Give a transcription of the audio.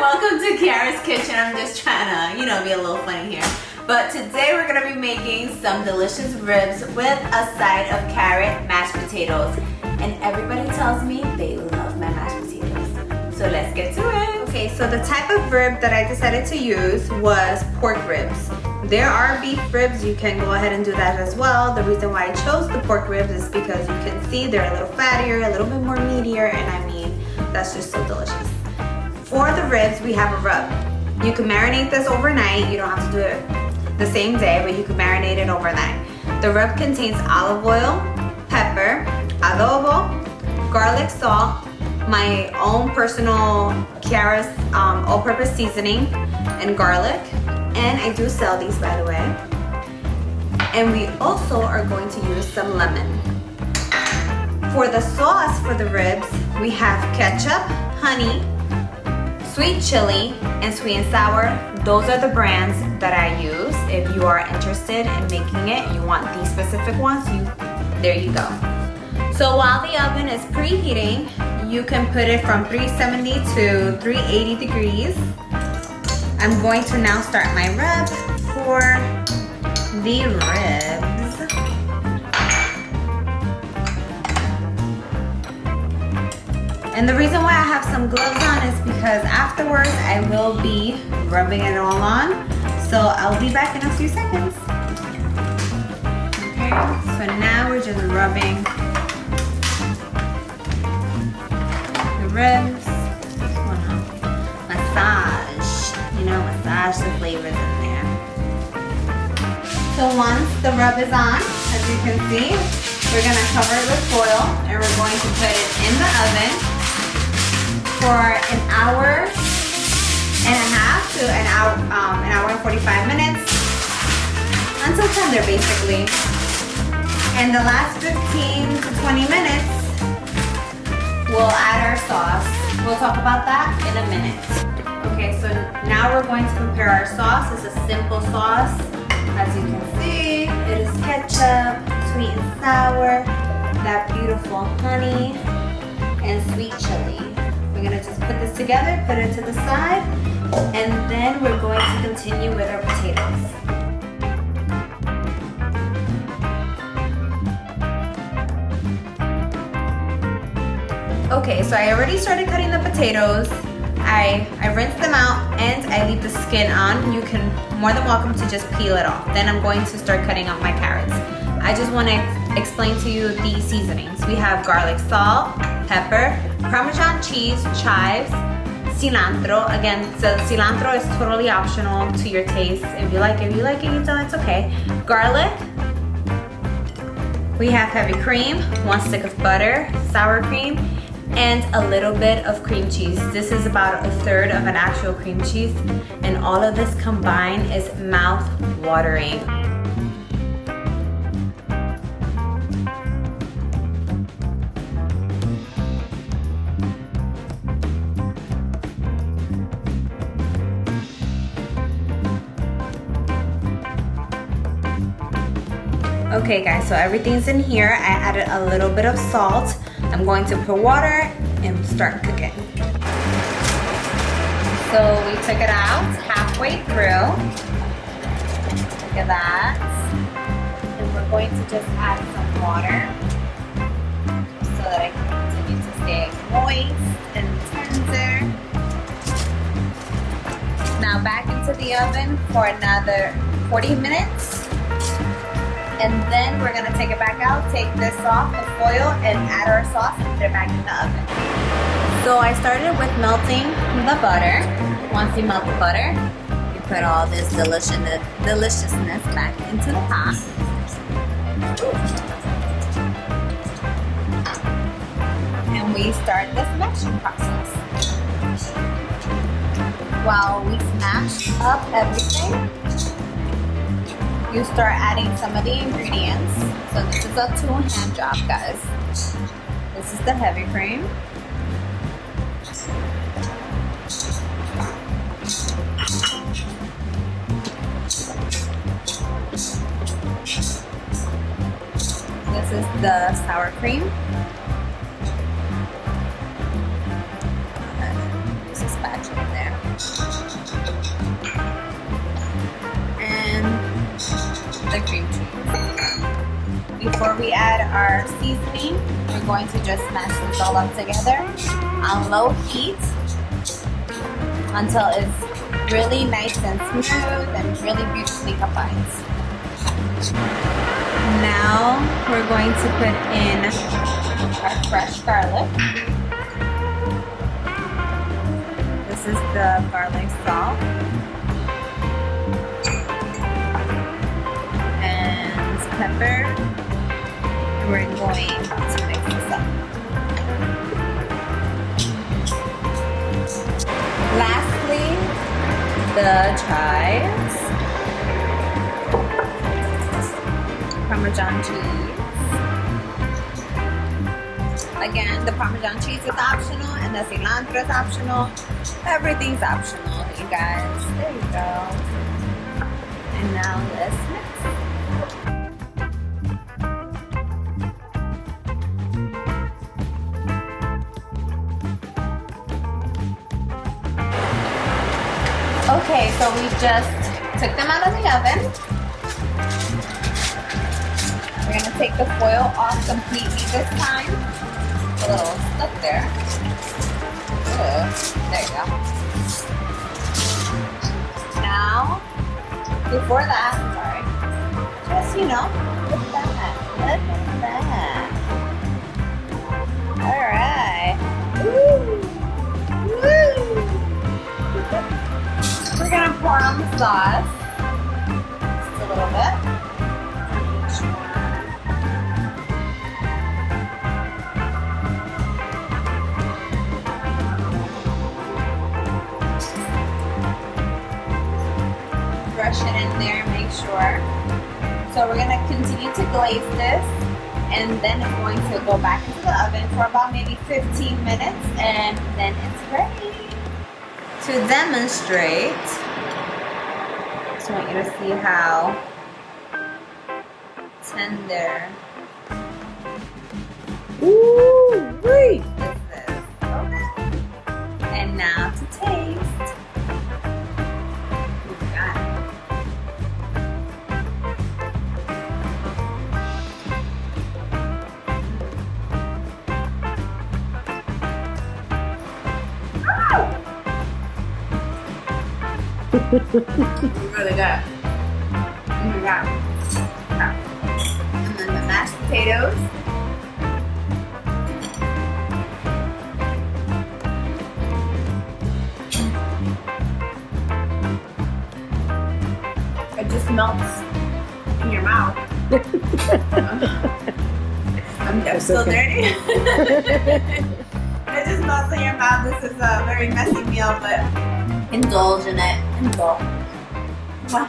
Welcome to Kiara's Kitchen. I'm just trying to, be a little funny here. But today we're gonna be making some delicious ribs with a side of carrot mashed potatoes. And everybody tells me they love my mashed potatoes. So let's get to it. Okay, so the type of rib that I decided to use was pork ribs. There are beef ribs, you can go ahead and do that as well. The reason why I chose the pork ribs is because you can see they're a little fattier, a little bit more meatier, and I mean, that's just so delicious. For the ribs, we have a rub. You can marinate this overnight. You don't have to do it the same day, but you can marinate it overnight. The rub contains olive oil, pepper, adobo, garlic salt, my own personal Kiara's all-purpose seasoning, and garlic. And I do sell these, by the way. And we also are going to use some lemon. For the sauce for the ribs, we have ketchup, honey, sweet chili, and sweet and sour. Those are the brands that I use. If you are interested in making it, you want these specific ones, there you go. So while the oven is preheating, you can put it from 370 to 380 degrees. I'm going to now start my rub for the ribs. And the reason why I have some gloves on is because afterwards I will be rubbing it all on. So I'll be back in a few seconds. Okay, so now we're just rubbing the ribs. Massage, massage the flavors in there. So once the rub is on, as you can see, we're gonna cover it with foil and we're going to put it in the oven for an hour and a half to an hour and 45 minutes until tender, basically. And the last 15 to 20 minutes, we'll add our sauce. We'll talk about that in a minute. Okay, so now we're going to prepare our sauce. It's a simple sauce. As you can see, it is ketchup, sweet and sour, that beautiful honey, and sweet chili. We're gonna just put this together, put it to the side, and then we're going to continue with our potatoes. Okay, so I already started cutting the potatoes. I rinse them out and I leave the skin on. You can more than welcome to just peel it off. Then I'm going to start cutting up my carrots. I just want to explain to you the seasonings. We have garlic salt, pepper, Parmesan cheese, chives, cilantro. Again, so cilantro is totally optional to your taste. If you like it, you don't, it's okay. Garlic. We have heavy cream, 1 stick of butter, sour cream, and a little bit of cream cheese. This is about 1/3 of an actual cream cheese, and all of this combined is mouth-watering. Okay guys, so everything's in here. I added a little bit of salt. I'm going to pour water and start cooking. So we took it out halfway through. Look at that. And we're going to just add some water so that I can continue to stay moist and tender. Now back into the oven for another 40 minutes. And then we're gonna take it back out, take this off the foil, and add our sauce and put it back in the oven. So I started with melting the butter. Once you melt the butter, you put all this deliciousness back into the pot. And we start the smashing process. While we smash up everything, you start adding some of the ingredients. So this is a 2-hand job, guys. This is the heavy cream. This is the sour cream. Use a spatula there. before we add our seasoning, we're going to just mash this all up together on low heat until it's really nice and smooth and really beautifully combined. Now we're going to put in our fresh garlic. This is the garlic salt. And pepper. We're going to mix this up. Lastly, the chives, Parmesan cheese. Again, the Parmesan cheese is optional and the cilantro is optional. Everything's optional, you guys. There you go. And now let's mix. Okay, so we just took them out of the oven. We're gonna take the foil off completely this time. A little stuck there. There you go. Now, before that, sorry, just, you know, look at that. Look at that. Alright. Woo! Woo! We're gonna pour on the sauce. Just a little bit. Brush it in there, make sure. So we're gonna continue to glaze this, and then I'm going to go back into the oven for about maybe 15 minutes, and then it's ready. To demonstrate, I just want you to see how tender this is. Okay. And now to taste. You got it. Really good. Oh my god. And then the mashed potatoes. It just melts in your mouth. I'm still dirty. It just melts in your mouth. This is a very messy meal, but indulge in it. Indulge. Wow.